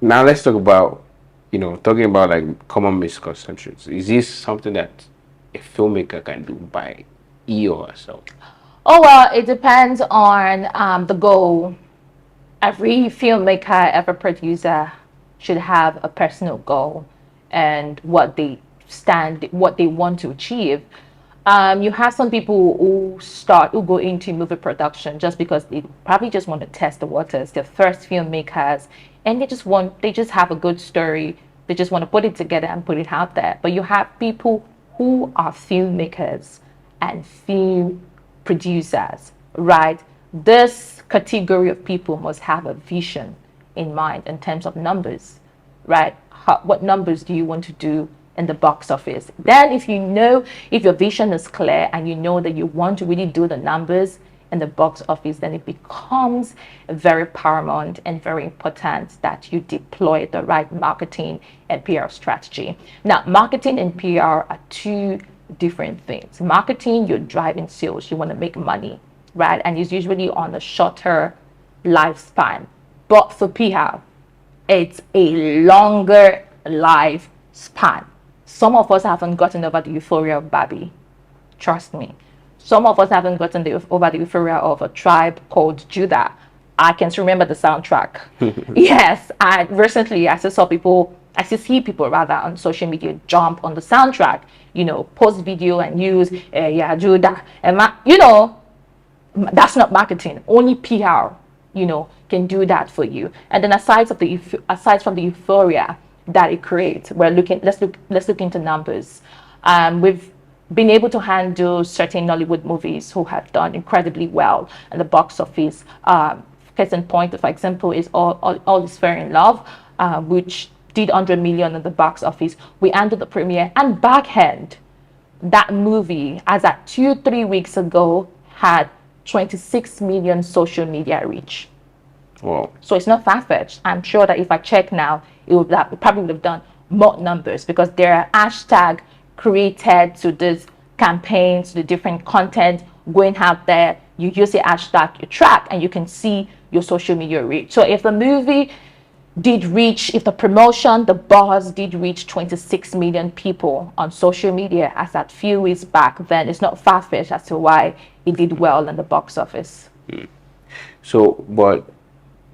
Now let's talk about, talking about like common misconceptions. Is this something that a filmmaker can do by he or herself? Oh, well, it depends on the goal. Every filmmaker, every producer should have a personal goal and what they want to achieve. You have some people who go into movie production just because they probably just want to test the waters. They're first filmmakers, and they just have a good story. They just want to put it together and put it out there. But you have people who are filmmakers and film producers, right? This category of people must have a vision in mind in terms of numbers, right? What numbers do you want to do in the box office? Then, if your vision is clear and you know that you want to really do the numbers in the box office, then it becomes very paramount and very important that you deploy the right marketing and PR strategy. Now, marketing and PR are two different things. Marketing, you're driving sales, you want to make money, right? And it's usually on a shorter lifespan. But for PR, it's a longer lifespan. Some of us haven't gotten over the euphoria of Barbie. Trust me. Some of us haven't gotten over the euphoria of A Tribe Called Judah. I can still remember the soundtrack. Yes, and recently I still see people rather on social media jump on the soundtrack, post video and use, yeah, Judah. And, that's not marketing. Only PR, can do that for you. And then aside from the euphoria that it creates, let's look into numbers. We've been able to handle certain Nollywood movies who have done incredibly well in the box office. Case in point, for example, is All Is Fair in Love, which did 100 million in the box office. We handled the premiere and backhand. That movie, as at 2-3 weeks ago, had 26 million social media reach. Wow. So it's not far-fetched. I'm sure that if I check now, it probably would have done more numbers because there are hashtag created to this campaigns, to the different content going out there. You use the hashtag, you track, and you can see your social media reach. So if the promotion, the buzz did reach 26 million people on social media as at few weeks back, then it's not far-fetched as to why it did well in the box office. So, but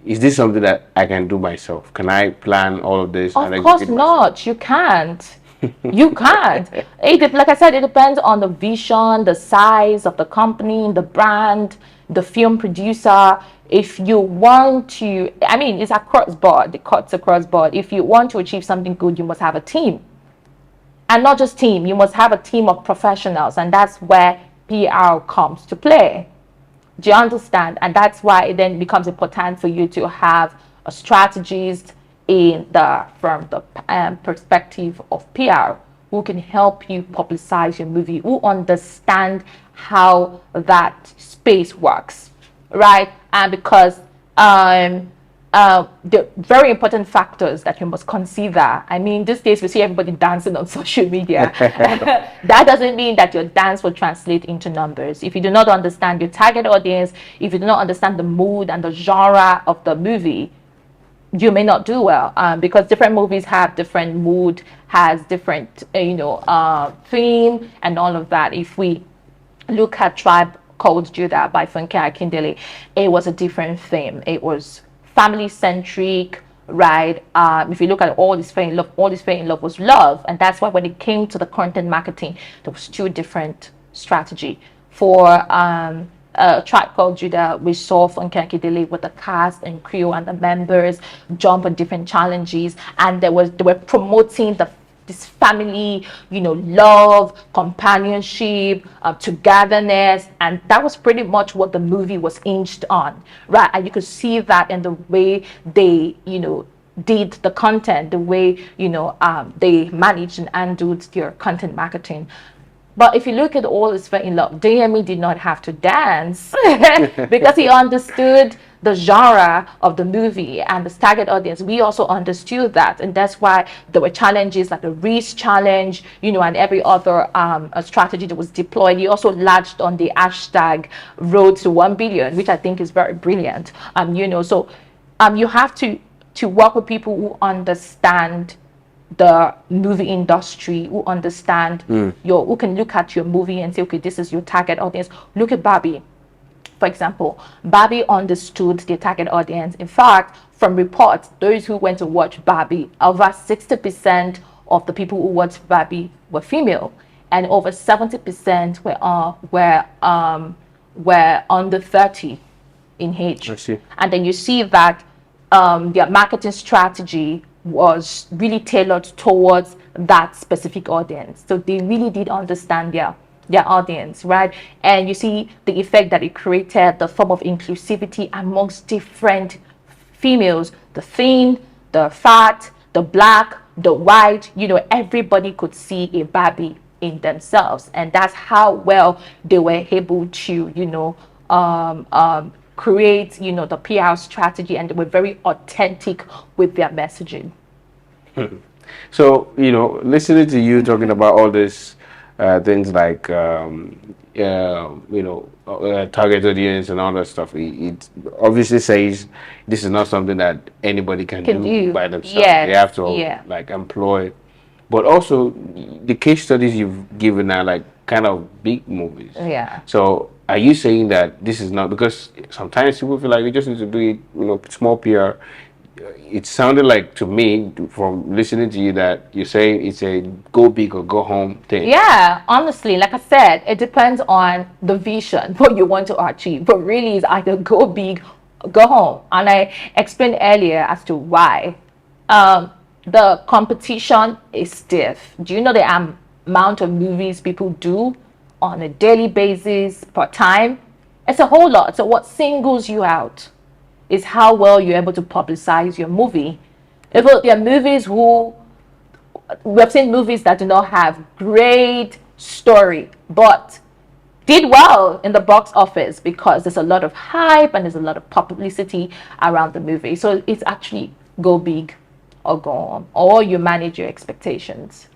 is this something that I can do myself? Can I plan all of this and Of course execute myself? not. You can't. You can't. Like I said, it depends on the vision, the size of the company, the brand, the film producer. If you want to, I mean, it's across board. The cuts across board. If you want to achieve something good, you must have a team, and not just team. You must have a team of professionals, and that's where PR comes to play. Do you understand? And that's why it then becomes important for you to have a strategist from the perspective of PR who can help you publicize your movie, who understand how that space works, right? And because the very important factors that you must consider. I mean, these days we see everybody dancing on social media. That doesn't mean that your dance will translate into numbers. If you do not understand your target audience, if you do not understand the mood and the genre of the movie, you may not do well, because different movies have different mood, has different, theme and all of that. If we look at Tribe Called Judah by Tofunmi Akinseye, it was a different theme. It was family centric, right? If you look at All Is Fair in Love, All Is Fair in Love was love, and that's why when it came to the content marketing, there was two different strategy. For Tribe Called Judah, we saw Tofunmi Akinseye with the cast and crew and the members jump on different challenges, and they were promoting this family, love, companionship, togetherness, and that was pretty much what the movie was hinged on, right? And you could see that in the way they, did the content, the way, they managed and handled their content marketing. But if you look at All Is Fair in Love, DME did not have to dance because he understood the genre of the movie and the target audience. We also understood that, and that's why there were challenges like the Reese challenge, and every other strategy that was deployed. He also latched on the hashtag Road to 1 billion, which I think is very brilliant. So you have to to work with people who understand the movie industry, who understand who can look at your movie and say, okay, this is your target audience. Look at Barbie, for example. Barbie understood their target audience. In fact, from reports, those who went to watch Barbie, over 60% of the people who watched Barbie were female, and over 70% were under 30 in age. I see. And then you see that their marketing strategy was really tailored towards that specific audience. So they really did understand their audience, right? And you see the effect that it created, the form of inclusivity amongst different females, the thin, the fat, the black, the white, everybody could see a Barbie in themselves. And that's how well they were able to, create, the PR strategy, and they were very authentic with their messaging. So, listening to you talking about all this things like, target audience and all that stuff, it obviously says this is not something that anybody can do by themselves. Yes. They have to employ. But also, the case studies you've given are like kind of big movies. Yeah. So, are you saying that this is not, because sometimes people feel like we just need to do it, small PR. It sounded like to me from listening to you that you're saying it's a go big or go home thing. Yeah, honestly, like I said, it depends on the vision, what you want to achieve. But really, it's either go big or go home. And I explained earlier as to why. The competition is stiff. Do you know the amount of movies people do on a daily basis per time? It's a whole lot. So what singles you out is how well you're able to publicize your movie. If there are movies we've seen movies that do not have great story, but did well in the box office because there's a lot of hype and there's a lot of publicity around the movie. So it's actually go big or go home, or you manage your expectations.